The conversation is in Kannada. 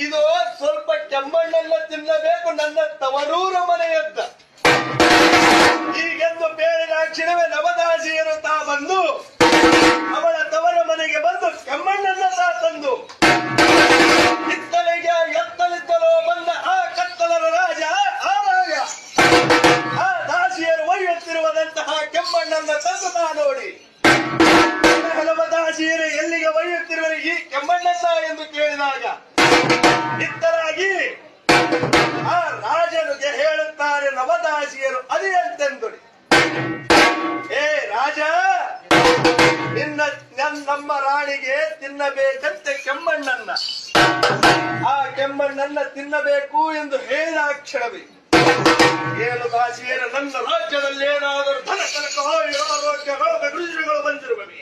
ಇದು ಸ್ವಲ್ಪ ಕೆಮ್ಮಣ್ಣೆಲ್ಲ ತಿನ್ನಬೇಕು, ನನ್ನ ತವರೂರ ಮನೆಯದ್ದ. ಹೀಗೆಂದು ಬೇರೆ ಕ್ಷಣವೇ ನವದಾಸಿಯರು ತಾ ಬಂದು ಅವಳ ತವರ ಮನೆಗೆ ಬಂದು ಕೆಮ್ಮಣ್ಣನ್ನ ತಾ ತಂದು ಹಿತ್ತಲಿಗೆ ಎತ್ತಲಿದ್ದಲೋ ಬಂದ ಆ ಕತ್ತಲರ ರಾಜ ಆ ದಾಸಿಯರು ಒಯ್ಯುತ್ತಿರುವಂತಹ ಕೆಮ್ಮಣ್ಣನ್ನ ತಂದು ತಾ ನೋಡಿ ನವದಾಸಿಯರು ಎಲ್ಲಿಗೆ ಒಯ್ಯುತ್ತಿರುವರು ಈ ಕೆಮ್ಮಣ್ಣನ್ನ ಎಂದು ಕೇಳಿದಾಗ ಇತ್ತರಾಗಿ ಆ ರಾಜನಿಗೆ ಹೇಳುತ್ತಾರೆ ನವದಾಸಿಯರು ಅದಿಯಂತೆಂದು. ಏ ರಾಜ, ನಮ್ಮ ರಾಣಿಗೆ ತಿನ್ನಬೇಕಂತೆ ಕೆಮ್ಮಣ್ಣನ್ನ, ಆ ಕೆಮ್ಮಣ್ಣನ್ನ ತಿನ್ನಬೇಕು ಎಂದು ಹೇಳಿದ ಕ್ಷಣವೇ ಏನು ದಾಸಿಯರು ನನ್ನ ರಾಜ್ಯದಲ್ಲಿ ಏನಾದರೂ ಧನ ಕನಕ ಆರೋಗ್ಯ ರೋಗ ರುಜಿನಗಳು ಬಂದಿರುವವೆ.